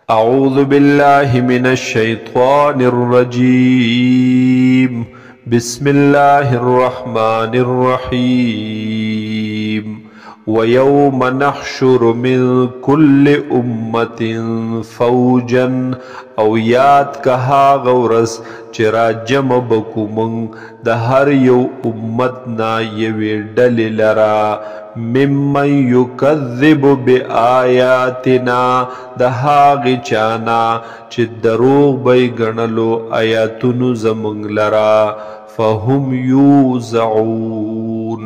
أعوذ بالله من الشيطان الرجيم. بسم الله الرحمن الرحيم. ويوم نحشر من كل أمة فوجا او یاد که هاغ ورځ چې را جمع بکو من د هر یو امت نا یوې ډلې لرا ممن یکذب بآیاتنا د هاغې چانا چې دروغ به ګڼلو آیاتونو زمونږ لرا فهم یوزعون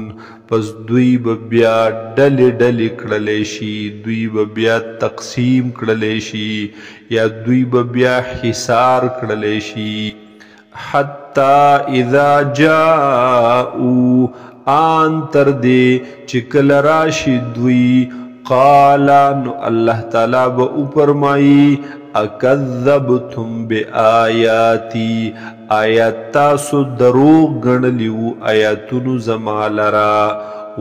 پس دوی به بیا ډلې ډلې کړلی شي، دوی به بیا تقسیم کړلی شي یا دوی به بیا حصار کړلی شي. حتی اذا جاءوا آن تر دې چې کله راشي دوی قالا نو الله تعالی به وفرمایي اکذبتم بآیاتی آیات تاسو دروغ ګڼلیو آیاتونو زما لرا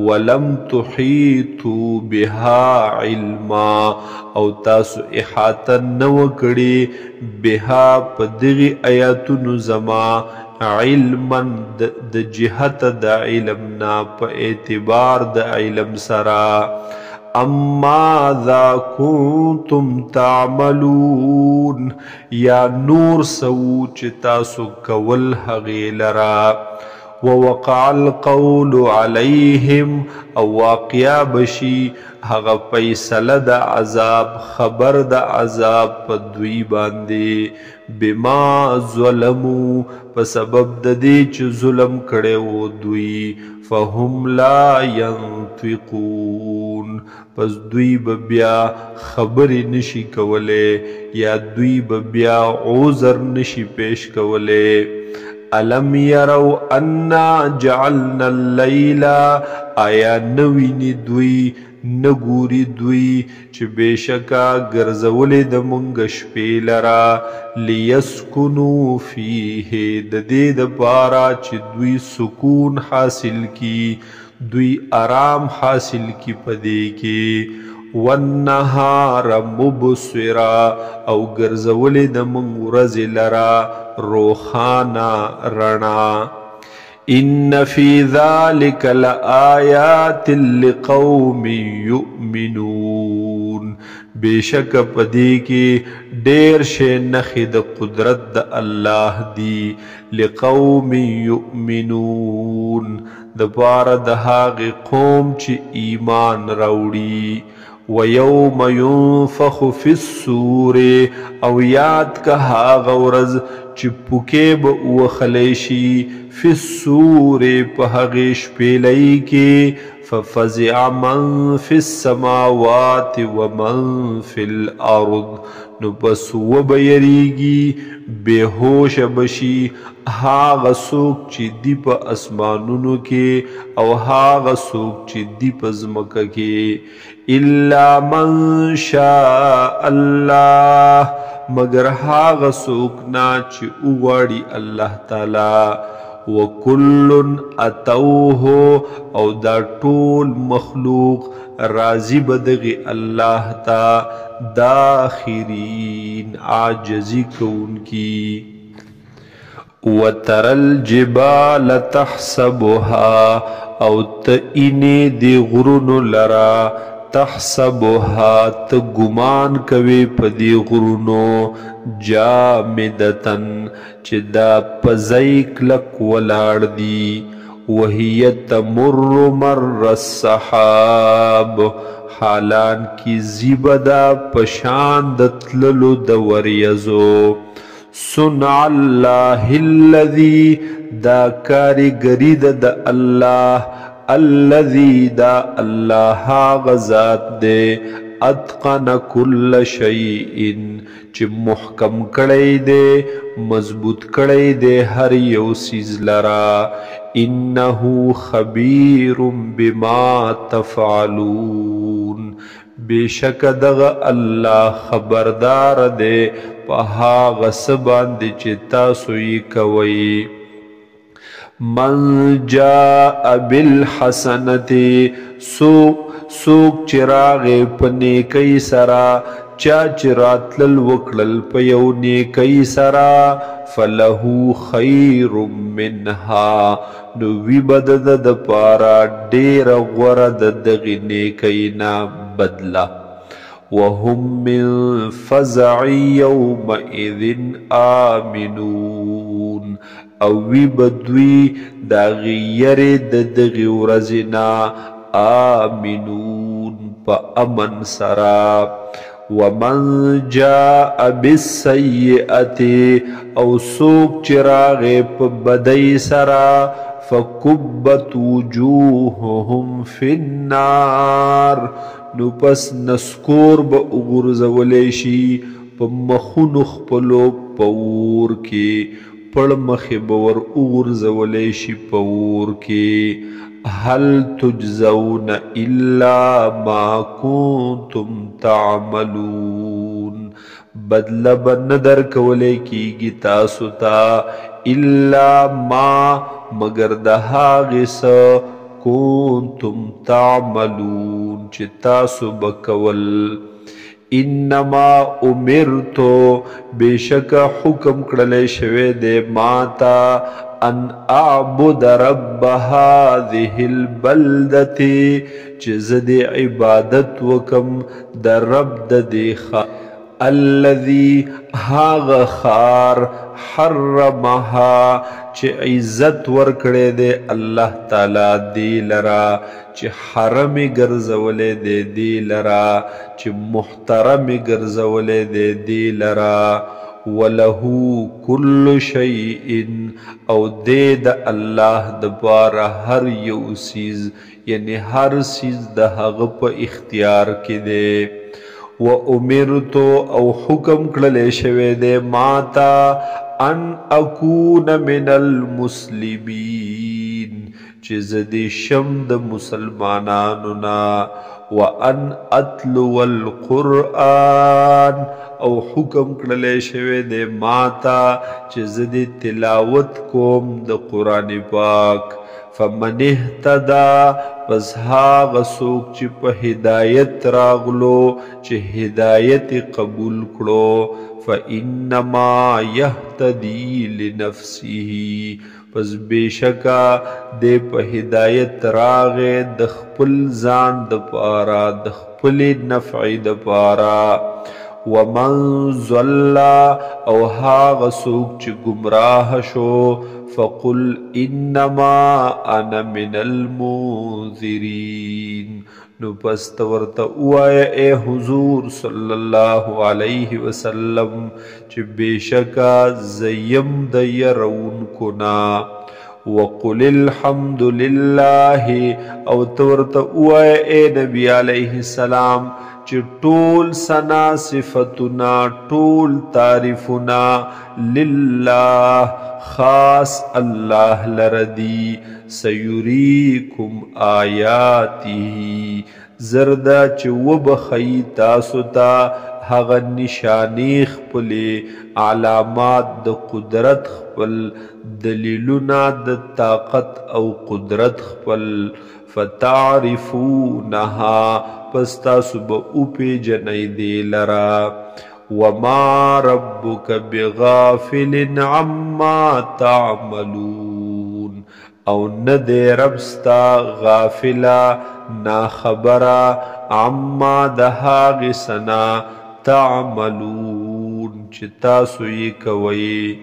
ولم تحیطوا بها علما او تاسو احاطه نو کړي بها په دغې آیاتونو زما علما د جهت د علمنا په اعتبار د علم سرا ماذا كنتم تعملون یا نور سو چې تاسو کول هغې لرا ووقع القول عليهم او واقعا بشي هغه فیصله د عذاب خبر د عذاب په دوی باندې بما ظلموا په سبب د دې چې ظلم کړی و دوی فهم لا ينطقون پس دوی به بیا خبرې نشي کولی یا دوی به بیا عذر نشي پیش کولی. الم یرو انا جعلنا اللیل آیا نویني دوی نګوري دوی چې بېشکه ګرځولې د مونږ شپې لرا لیسکنوا فیه د دې دپاره چې دوی سکون حاصل کی دوی آرام حاصل کی پدې کې والنهار مبصرا او ګرځولې د مونږ ورځې لرا روخانا رڼا. ان فی ذلک لآیات لقوم یؤمنون بېشک پدې کې ډېر شی نښې د قدرت د الله دی لقوم یؤمنون دپاره د هغې قوم چې ایمان راوړي. ویوم ینفخ فی الصور او یاد که هاغه ورځ چې پوکې به ووهلی شي فی الصور په هغې شپېلۍ کې ففزع من فی السماوات ومن فی الارض نو پس وبه یریږي بېهوشه بشي هاغه څوک چې دي په اسمانونو کې او هاغه څوک چې دي په ځمکه کې الا من شاء الله مگر هاغه څوک نه چې وغواړي الله تعالی. وکل اتوه او دا ټول مخلوق راضی بدغی الله تا داخرین عاجزی کونکی. وتر الجبال تحسبها او تئنی دی غرون لرا تحسبها تگمان کوي پدی غرونو جامدتن چې دا پزی کلک ولاړ دی وهي تمر مر السحاب حالان کی زیبدا پشان د تللو د وریزو. صنع الله الذي دا کاریګری د الله الذي دا الله غزاد دے اتقن کل شیء چې محکم کړی دے مضبوط کړی دے هر یو سیز لرا انه خبیر بما تفعلون بېشک دغه الله خبردار دے په هغه څه باندې چې تاسو یې کوئ. من جاء بالحسنة سوک چراغ پنیکی سرا چا چې راتلل وکړل په یو نیکۍ سره فله خیر منها نو وی به د دپاره ډېره غوره د دغې نیکۍ نه بدله وهم من فزع یومئذ آمنون او وی به دوی د هغې یرې د دغې ورځې نه آمنون په امن سره ومن جاء بالسیئة او څوک چې راغی په بدۍ سره فکبت وجوههم فی النار نو پس نسکور به وغورځولی شي په مخونو خپلو په اور کې پړ مخې به ور وغورځولی شي په اور کې هل تجزون الا ما کنتم تعملون بدله به نه درکولی کیږي تاسو ته الا ما مگر د هغې څه کنتم تعملون چې تاسو به کول انما امرتو بشک حکم کړلی شوی دی ماته ان اعبد رب هذه البلدة چې زه د عبادت وکم د رب د دې ښار الذي هاغه خار حرمها چې عزت ورکړی دی الله تعالی دې لرا چې حرم ګرځولی دی دې لرا چې محترم ګرځولی دی دې لرا وله كل شيء او دې د الله دپاره هر یو سیز یعنی هر سیز د هغه په اختیار کې دی و امرتو او حکم کړلی شوی دی ماته ان اکون من المسلمین چې زه دې شم د مسلمانانو نه وان اتلو القرآن او حکم کړلی شوی دی ماته چې زه دې تلاوت کوم د قرآن پاک فمن اهتدا پس هاغه څوک چې په هدایت راغلو چې هدایت قبول کړو فانما یهتدی لنفسه پس بېشکه دی په هدایت راغی د خپل ځان دپاره د خپلې نفعې دپاره ومن ضل او هاغه څوک چې ګمراه شو فقل انما انا من المنذرین نو پس ته ورته ووایه ای حضور صلی الله علیه وسلم چې بېشکه زه یم د یرونکو نه وقل الحمد لله او ته ورته ووایه ای نبی علیه السلام چې ټول ثنا صفتنا ټول تعریفنا لله خاص الله لردی سیریکم آیاته زردا چې وبخی تاسو ته هغه نشانی خپلې علامات د قدرت خپل دلیلونه د طاقت او قدرت خپل فتعرفونها پس تاسو به وپېژنئ دې لره وما ربك بغافل عما تعملون او نه دی رب ستا غافله ناخبره عما د هغې څه نه تعملون چې تاسو یې کوئ